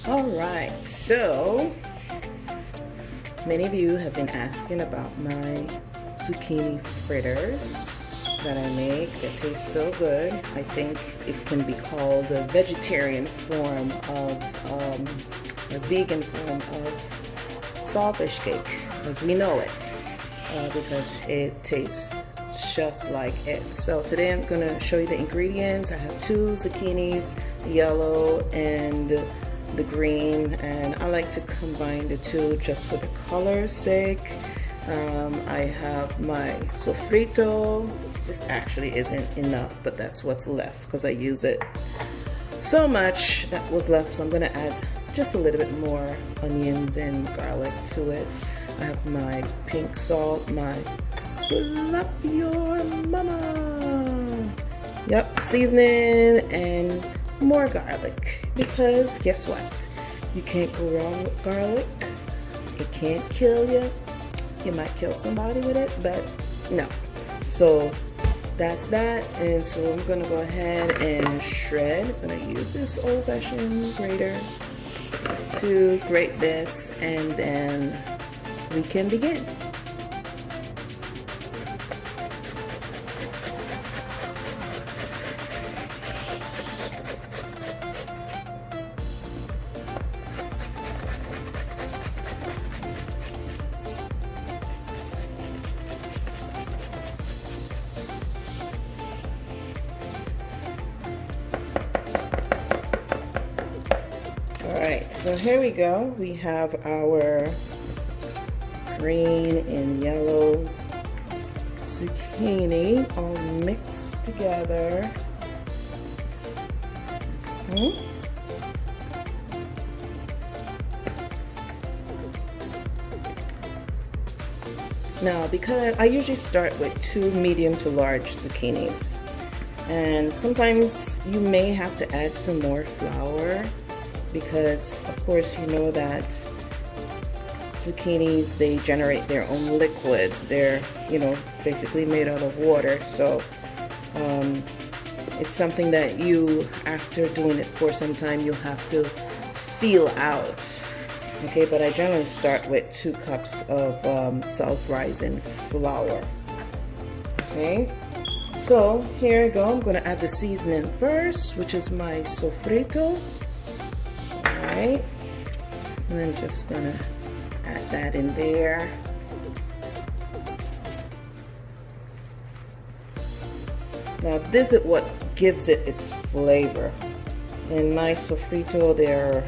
All right, so many of you have been asking about my zucchini fritters that I make that taste so good. I think it can be called a vegetarian form of, a vegan form of saltfish cake as we know it, because it tastes just like it. So today I'm going to show you the ingredients. I have 2 zucchinis, the yellow and the green, and I like to combine the 2 just for the color's sake. I have my sofrito. This actually isn't enough, but that's what's left because I use it so much that was left, so I'm going to add just a little bit more onions and garlic to it. I have my pink salt, my slap your mama, yep, seasoning, and more garlic, because guess what, you can't go wrong with garlic. It can't kill you. You might kill somebody with it, but no. So that's that. And so I'm gonna go ahead and shred. I'm gonna use this old-fashioned grater to grate this, and then we can begin. Alright, so here we go. We have our green and yellow zucchini all mixed together. Now, because I usually start with 2 medium to large zucchinis, and sometimes you may have to add some more flour, because of course you know that zucchinis, they generate their own liquids. They're, you know, basically made out of water. So it's something that you, after doing it for some time, you have to feel out. Okay, but I generally start with 2 cups of self-rising flour. Okay, so here I go. I'm going to add the seasoning first, which is my sofrito. Alright, and I'm just going to add that in there. Now this is what gives it its flavor. In my sofrito, there are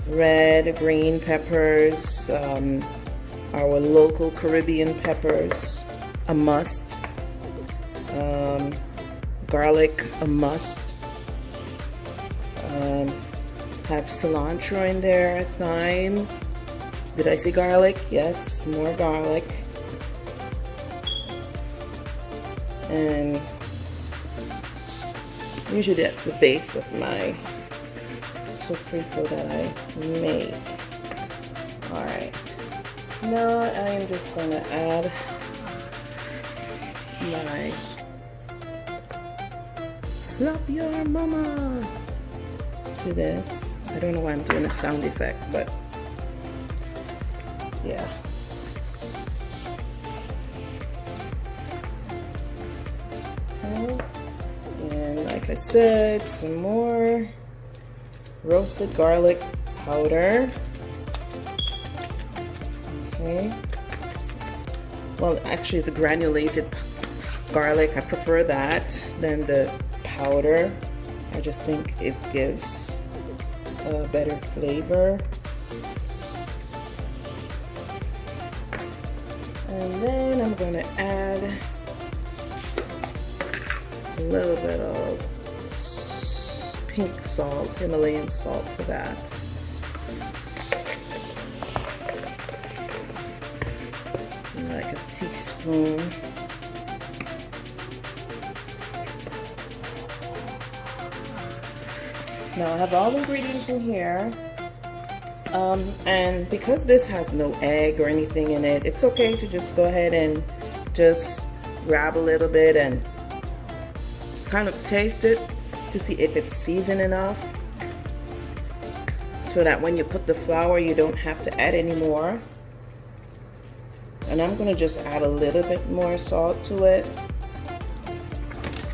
red, green peppers, our local Caribbean peppers, a must, garlic, a must, have cilantro in there, thyme. Did I say garlic? Yes, more garlic. And usually that's the base of my sofrito that I make. Alright, now I am just going to add my slap your mama to this. I don't know why I'm doing a sound effect, but yeah. Okay. And like I said, some more roasted garlic powder. Okay. Well, actually it's the granulated garlic. I prefer that than the powder. I just think it gives a better flavor. And then I'm going to add a little bit of pink salt, Himalayan salt to that. Like a teaspoon. Now I have all the ingredients in here, and because this has no egg or anything in it, it's okay to just go ahead and just grab a little bit and kind of taste it to see if it's seasoned enough. so that when you put the flour, you don't have to add any more. And I'm gonna just add a little bit more salt to it.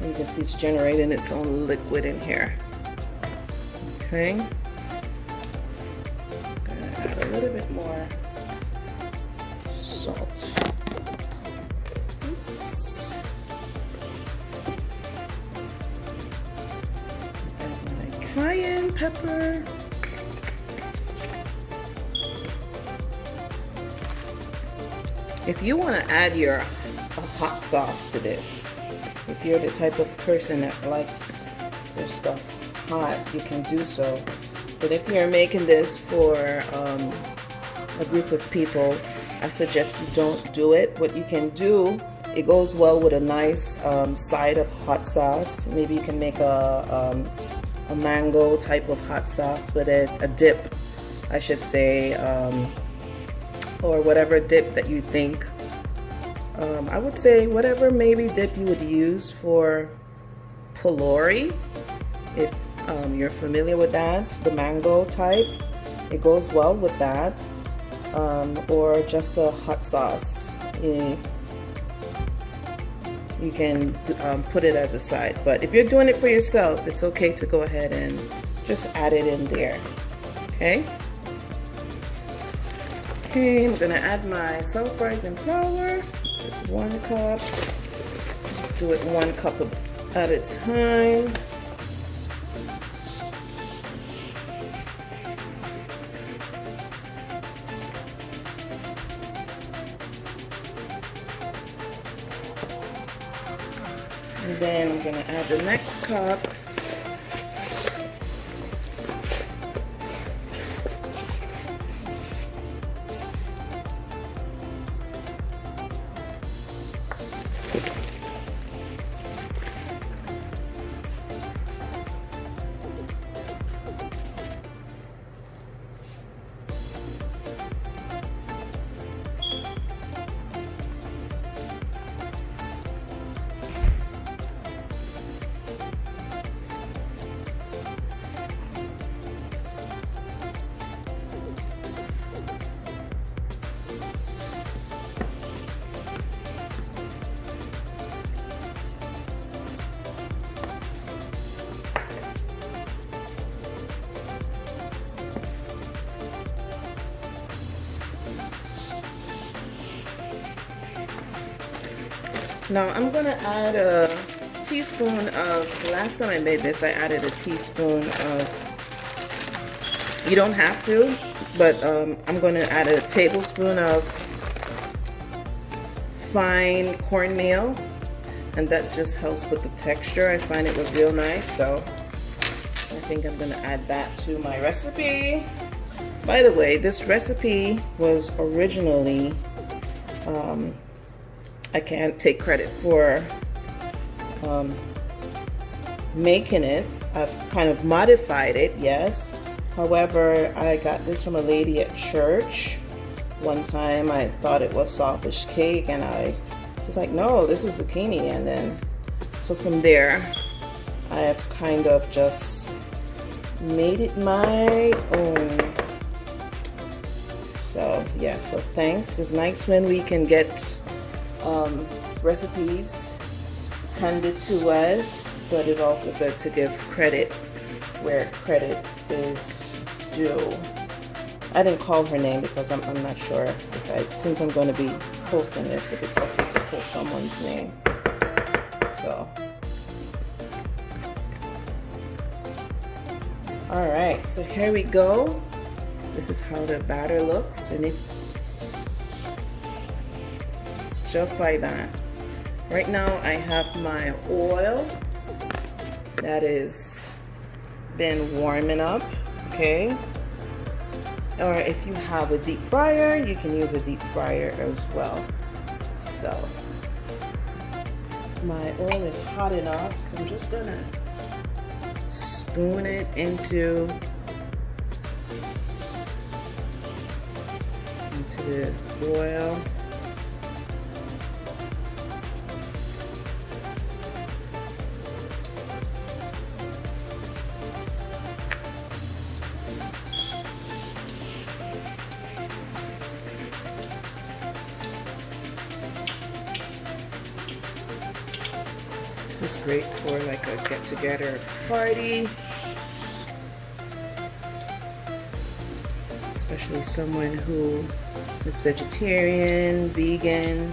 You can see it's generating its own liquid in here. Okay. Gonna add a little bit more salt. Oops. Add my cayenne pepper. If you want to add a hot sauce to this, if you're the type of person that likes their stuff hot, you can do so. But if you're making this for a group of people, I suggest you don't do it. What you can do, it goes well with a nice side of hot sauce. Maybe you can make a mango type of hot sauce with it, a dip, I should say, or whatever dip that you think. I would say whatever maybe dip you would use for pylori, if you're familiar with that, the mango type, it goes well with that, or just a hot sauce. You can put it as a side, but if you're doing it for yourself, it's okay to go ahead and just add it in there. Okay. Okay, I'm gonna add my self-rising flour. Just 1 cup. Just do it 1 cup at a time. And then I'm gonna add the next cup. Now I'm gonna add a teaspoon of, last time I made this, I added a teaspoon of, you don't have to, but I'm gonna add a tablespoon of fine cornmeal, and that just helps with the texture. I find it was real nice, so I think I'm gonna add that to my recipe. By the way, this recipe was originally, I can't take credit for making it. I've kind of modified it, yes. However, I got this from a lady at church. One time I thought it was sawfish cake, and I was like, no, this is zucchini. And then, so from there, I have kind of just made it my own. So yeah, so thanks. It's nice when we can get recipes handed to us, but it's also good to give credit where credit is due. I didn't call her name because I'm not sure if since I'm going to be posting this, if it's okay to post someone's name. So, all right, so here we go. This is how the batter looks, and it's just like that. Right now I have my oil that is been warming up, okay? Or if you have a deep fryer, you can use a deep fryer as well. So my oil is hot enough, so I'm just gonna spoon it into the oil. great for like a get-together party, especially someone who is vegetarian, vegan.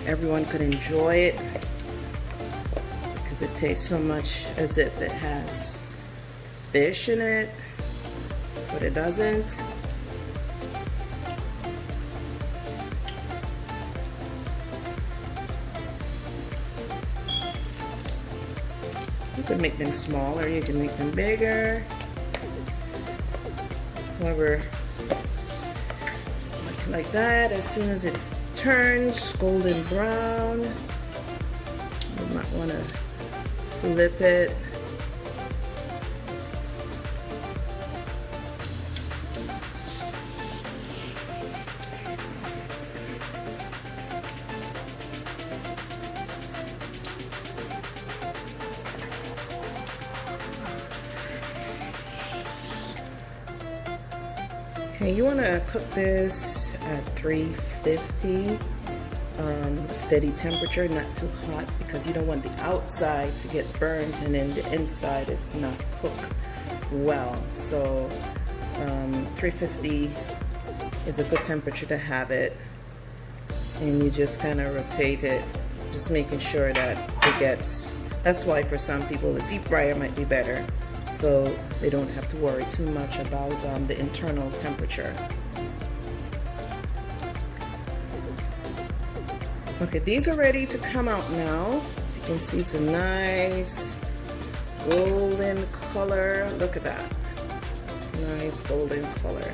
Everyone could enjoy it because it tastes so much as if it has fish in it, but it doesn't. You can make them smaller, you can make them bigger. However, like that, as soon as it turns golden brown, you might want to flip it. Okay, you want to cook this at 350, steady temperature, not too hot, because you don't want the outside to get burnt and then the inside it's not cooked well. So 350 is a good temperature to have it, and you just kind of rotate it, just making sure that it gets, that's why for some people the deep fryer might be better, so they don't have to worry too much about the internal temperature. Okay, these are ready to come out now. As you can see, it's a nice golden color. Look at that. Nice golden color.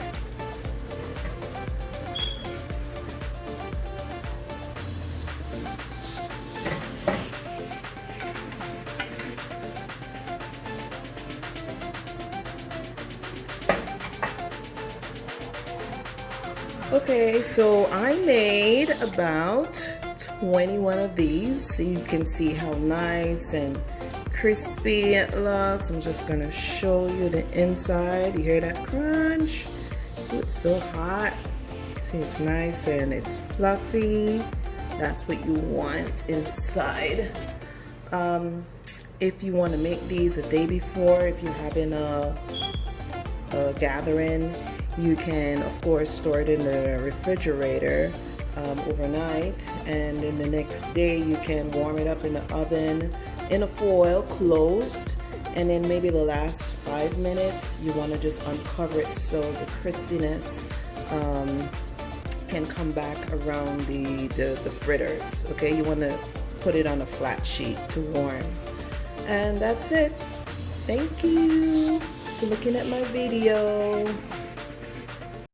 Okay, so I made about 21 of these, so you can see how nice and crispy it looks. I'm just gonna show you the inside. You hear that crunch? Ooh, it's so hot. See, it's nice and it's fluffy. That's what you want inside. If you want to make these a day before, if you're having a gathering, you can of course store it in the refrigerator overnight, and then the next day you can warm it up in the oven in a foil closed, and then maybe the last 5 minutes you want to just uncover it so the crispiness can come back around the fritters. Okay, you want to put it on a flat sheet to warm, and that's it. Thank you for looking at my video.